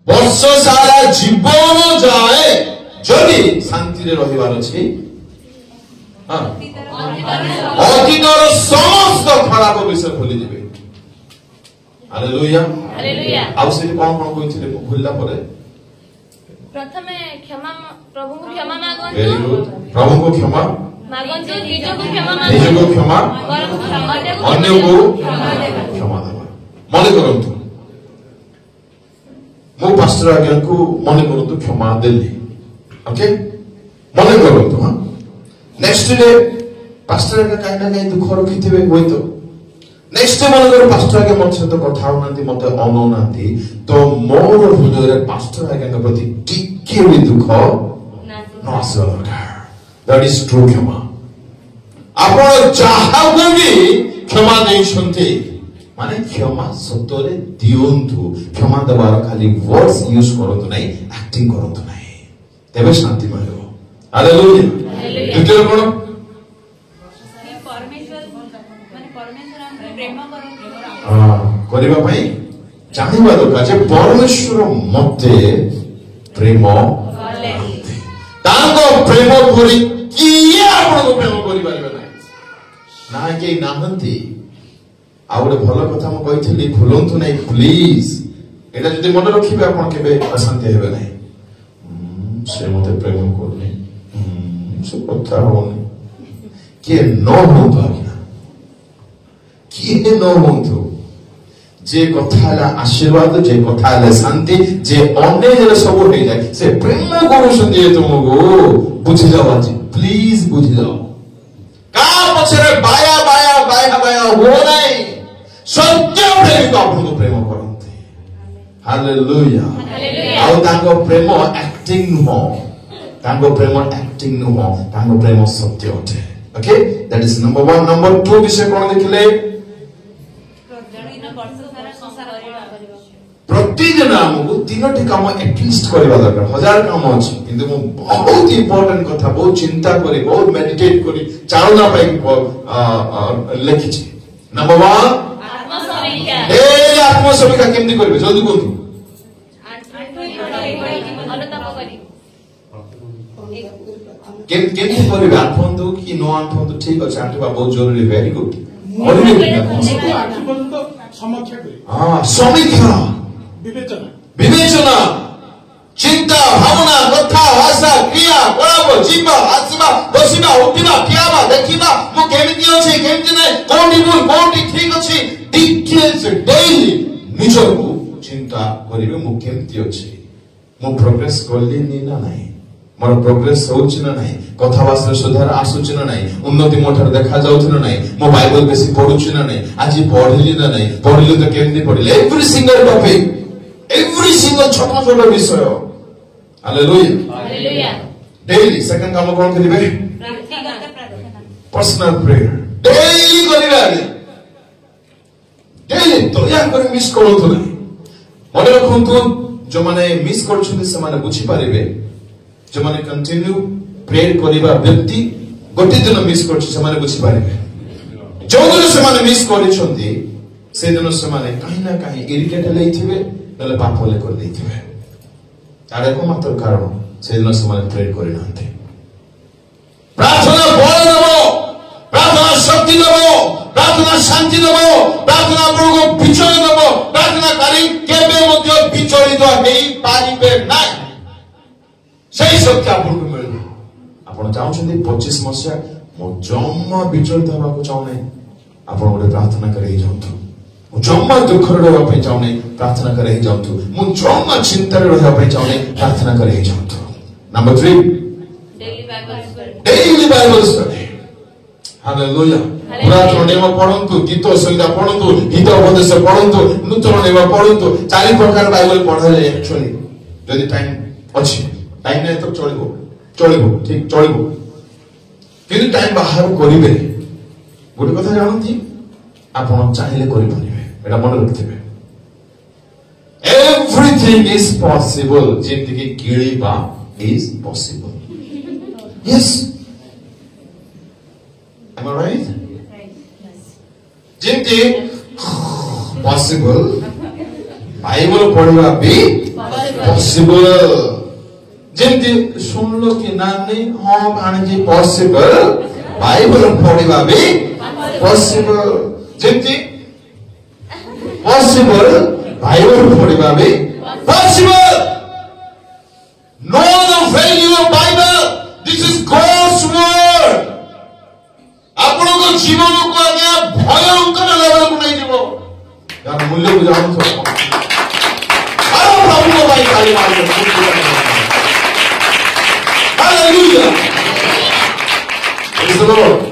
ବର୍ଷ ସାରା ଜୀବନ ଯାଏ ଯଦି ଶାନ୍ତିରେ ରହିବାର ଅଛି, ଅତୀତର ସମସ୍ତ ଖରାପ ବିଷୟ ଭୁଲିଯିବେ। ହାଲେଲୁୟା। ଆଉ ସେଠି କଣ କଣ କହିଥିଲେ ମୁଁ ଭୁଲିଲା ପରେ? ପ୍ରଥମେ ପ୍ରଭୁଙ୍କୁ କ୍ଷମା ମାଗନ୍ତୁ, ପ୍ରଭୁଙ୍କୁ କ୍ଷମା ମାଗନ୍ତୁ, ନିଜକୁ କ୍ଷମା ମାଗନ୍ତୁ, ନିଜକୁ କ୍ଷମା, ଅନ୍ୟକୁ କ୍ଷମା ଦେବା। ମନେ କରନ୍ତୁ, ମୁଁ ପାଷ୍ଟର ଆଜ୍ଞାଙ୍କୁ ମନେ କରନ୍ତୁ କ୍ଷମା ଦେଲି, ଓକେ, ମନେ କରନ୍ତୁ। ନେକ୍ସଟ ଡେ ପାଷ୍ଟର ଆଜ୍ଞା କାହିଁ ନା କାହିଁ ଦୁଃଖ ରଖିଥିବେ ହୁଏତ। ନେକ୍ସଟ ଡେ ମନେ କର ପାଷ୍ଟର ଆଜ୍ଞା ମୋ ସହିତ କଥା ହଉନାହାନ୍ତି, ମତେ ଅନଉନାହାନ୍ତି, ତ ମୋର ହୃଦୟରେ ପାଷ୍ଟର ଆଜ୍ଞାଙ୍କ ପ୍ରତି ଟିକେ ବି ଦୁଃଖ ନ ଆସିବା ଦରକାର। ଦ୍ୟାଟ୍ ଇଜ ଟ୍ରୁ କ୍ଷମା। ଆପଣ ଯାହାକୁ ବି କ୍ଷମା ଦେଇଛନ୍ତି ମାନେ କ୍ଷମା ସତରେ ଦିଅନ୍ତୁ। କ୍ଷମା ଦେବାର ଖାଲି ୱାର୍ଡସ୍ ୟୁଜ କରନ୍ତୁ ନାହିଁ, ଆକ୍ଟିଂ କରନ୍ତୁ ନାହିଁ, ତେବେ ଶାନ୍ତି ମିଳିବ। ହାଲେଲୁୟା। ଦ୍ୱିତୀୟ କଣ? କରିବା ପାଇଁ ଜାଣିବା ଦରକାର ଯେ ପରମେଶ୍ୱର ମତେ ପ୍ରେମ କରନ୍ତି। ତାଙ୍କ ପ୍ରେମ କରି କିଏ ଆପଣଙ୍କୁ ପ୍ରେମ କରିପାରିବେ ନାହିଁ? ନା କେହି ନାହାନ୍ତି। ଆଉ ଗୋଟେ ଭଲ କଥା ମୁଁ କହିଥିଲି, ଭୁଲନ୍ତୁ ନାହିଁ ପ୍ଲିଜ। ଏଇଟା ଯଦି ମନେ ରଖିବେ ଆପଣ କେବେ ଅଶାନ୍ତି ହେବେ ନାହିଁ। ସେ ମତେ ପ୍ରେମ କରୁନି, ସେ କଥା ହଉନି, କିଏ ନ ହୁଅନ୍ତୁ ଆଜ୍ଞା, କିଏ ନ ହୁଅନ୍ତୁ, যে কথা ହେଲା ଆଶୀର୍ବାଦ, যে କଥା ହେଲା ଶାନ୍ତି, যে ଅନ୍ୟାୟରେ ସବୁ ହେଇଯାଏ, ସେ ପ୍ରେମ କରୁଛନ୍ତି ତୁମକୁ। ବୁଝିଯାଅ ଆଜି, ପ୍ଲିଜ ବୁଝିଯାଅ। କାହା ପଛରେ ବାୟା ବାୟା ବାୟା ବାୟା ହୁଅ ନାହିଁ। ସତ୍ୟ ପ୍ରେମିକ ଆପଣଙ୍କୁ ପ୍ରେମ କରନ୍ତି। ହାଲେଲୁୟା। ଆଉ ତାଙ୍କ ପ୍ରେମ ଆକ୍ଟିଂ ନୁହଁ, ତାଙ୍କ ପ୍ରେମ ଆକ୍ଟିଂ ନୁହଁ, ତାଙ୍କ ପ୍ରେମ ସତ୍ୟ ଅଟେ। Okay, that is number 1। Number 2 ବିଷୟ କଣ ଦେଖିଲେ? ପ୍ରତିଦିନ ଆମକୁ 3ଟି କାମ ଏଟଲିଷ୍ଟ କରିବା ଦରକାର। 1000 କାମ ଅଛି, କିନ୍ତୁ ମୁଁ ବହୁତ ଇମ୍ପୋର୍ଟାଣ୍ଟ କଥା, ବହୁତ ଚିନ୍ତା କରି, ବହୁତ ମେଡିଟେଟ କରି ଚାଳନା ପାଇଁ ଲେଖିଛି। ନମ୍ବର 1 ଆତ୍ମସମୀକ୍ଷା। କେମିତି କରିବେ ଜଲ୍ଦି କୁହନ୍ତୁ? କେମିତି କରିବେ? ଆଣ୍ଠୁଅନ୍ତୁ କି ନ ଆଣ୍ଠୁଅନ୍ତୁ, ଠିକ ଅଛି, ଆଣ୍ଠୁଆ ବହୁତ ଜରୁରୀ। Very good. ସମୀକ୍ଷା, ବିବେଚନା, ଚିନ୍ତା, ଭାବନା, କଥା, ଭାଷା, କ୍ରିୟା, କଳାପ, ଯିବା, ଆସିବା, ବସିବା, ଉଠିବା, ଠିଆବା, ଦେଖିବା, ମୁଁ କେମିତି ଅଛି, କେମିତି ନାହିଁ, କୋଉଠି ଭୁଲ, କୋଉଠି ଠିକ ଅଛି, ଡିଟେଲ୍ସ ଡେଲି ନିଜକୁ ଚିନ୍ତା କରିବେ। ମୁଁ କେମିତି ଅଛି, ମୁଁ ପ୍ରୋଗ୍ରେସ କଲିନି ନା ନାହିଁ, ମୋର ପ୍ରୋଗ୍ରେସ ହଉଛି ନା ନାହିଁ, କଥାବାର୍ତ୍ତା ସୁଧାର ଆସୁଛି ନା ନାହିଁ, ଉନ୍ନତି ମୋ ଠାରୁ ଦେଖାଯାଉଛି ନା ନାହିଁ, ମୋ ବାଇବଲ ବେଶୀ ପଢୁଛି ନା ନାହିଁ, ଆଜି ପଢିଲି ନା ନାହିଁ, ପଢିଲି ତ କେମିତି ପଢିଲି, every single topic, every single ଛୋଟ ଛୋଟ ବିଷୟ। ହାଲେଲୁୟା। ଡେଲି ସେକେଣ୍ଡ କାମ କଣ କରିବେ? ପର୍ସନାଲ ପ୍ରେୟର ଡେଲି କରିବେ। ଡେଲି ଦୟାକରି ମିସ୍ କରନ୍ତୁ ନାହିଁ। ମନେ ରଖନ୍ତୁ, ଯୋଉମାନେ ମିସ୍ କରୁଛନ୍ତି ସେମାନେ ବୁଝିପାରିବେ। ଯୋଉମାନେ କଣ୍ଟିନ୍ୟୁ ପ୍ରେୟର କରିବା ବ୍ୟକ୍ତି ଗୋଟେ ଦିନ ମିସ୍ କରୁଛି, ସେମାନେ ବୁଝିପାରିବେ। ଯୋଉଦିନ ସେମାନେ ମିସ୍ କରିଛନ୍ତି ସେଦିନ ସେମାନେ କାହିଁ ନା କାହିଁ ଇରିଟେଟ ହେଇଥିବେ, ନହେଲେ ପାପ କରିଦେଇଥିବେ। ତାର ଏକମାତ୍ର କାରଣ ସେଦିନ ସେମାନେ ପ୍ରେୟର କରିନାହାନ୍ତି। ପ୍ରାର୍ଥନା ବଳ ଦେବ, ପ୍ରାର୍ଥନା ଶକ୍ତି ଦେବ, ପ୍ରାର୍ଥନା ଶାନ୍ତି ଦେବ, ପ୍ରାର୍ଥନା ଆପଣଙ୍କୁ ବିଜୟ ଦେବ। ପ୍ରାର୍ଥନାକାରୀ କେବେ ମଧ୍ୟ ବିଚଳିତ ହେଇପାରିବେ ନାହିଁ। ସେଇ ଶକ୍ତି ଆପଣଙ୍କୁ ମିଳିବ। ଆପଣ ଚାହୁଁଛନ୍ତି 25 ମସିହା ମୁଁ ଜମା ବିଚଳିତ ହେବାକୁ ଚାହୁଁନାହିଁ, ଆପଣ ଗୋଟେ ପ୍ରାର୍ଥନାକାରୀ ହେଇଯାଆନ୍ତୁ। ମୁଁ ଜମା ଦୁଃଖରେ ରହିବା ପାଇଁ ଚାହୁଁନାହିଁ, ପ୍ରାର୍ଥନାକାରୀ ହେଇଯାଆନ୍ତୁ। ମୁଁ ଜମା ଚିନ୍ତାରେ ରହିବା ପାଇଁ ଚାହୁଁନାହିଁ, ପ୍ରାର୍ଥନାକାରୀ ହେଇଯାଆନ୍ତୁ। Number 3 daily Bible study. Hallelujah. ପୁରାତନ ନିୟମ ପଢନ୍ତୁ, ଗୀତ ସଂହିତା ପଢନ୍ତୁ, ଗୀତ ଉପଦେଶ ପଢନ୍ତୁ, ନୂତନ ନିୟମ ପଢନ୍ତୁ। 4 ପ୍ରକାର ବାଇବଲ ପଢାଯାଏ ଆକ୍ଚୁଆଲି। ଯଦି ଟାଇମ ଅଛି, ଟାଇମ ନାହିଁ ତ ଚଳିବ, ଠିକ ଚଳିବ, କିନ୍ତୁ ଟାଇମ ବାହାର କରିବେ। ଗୋଟେ କଥା ଜାଣନ୍ତି, ଆପଣ ଚାହିଁଲେ କରିପାରିବେ, ଏଟା ମନେ ରଖିଥିବେ। ଏଭ୍ରିଥିଙ୍ଗ ଇଜ ପସିବଲ, ଯେମିତିକି କିଳିବା is possible. Yes, am I right? ଯେମିତି ପସିବଲ ବାଇବଲ ପଢିବା ବି possible ଯେମିତି ଶୁଣିଲ କି ନା ନାହିଁ ହଁ ଭାଣିଜି possible ବାଇବଲ ପଢିବା ବି possible ଯେମିତି possible ବାଇବଲ ପଢିବା ବି possible. Know the value of Bible. This is God's word. ଆପଣଙ୍କ ଜୀବନକୁ ଆଜ୍ଞା ଭୟଙ୍କର ଲେଭେଲକୁ ନେଇଯିବ यार मूल्य को जानू तो अरे प्रभु को भाई खाली मार दो हालेलुया प्रेज़ द लॉर्ड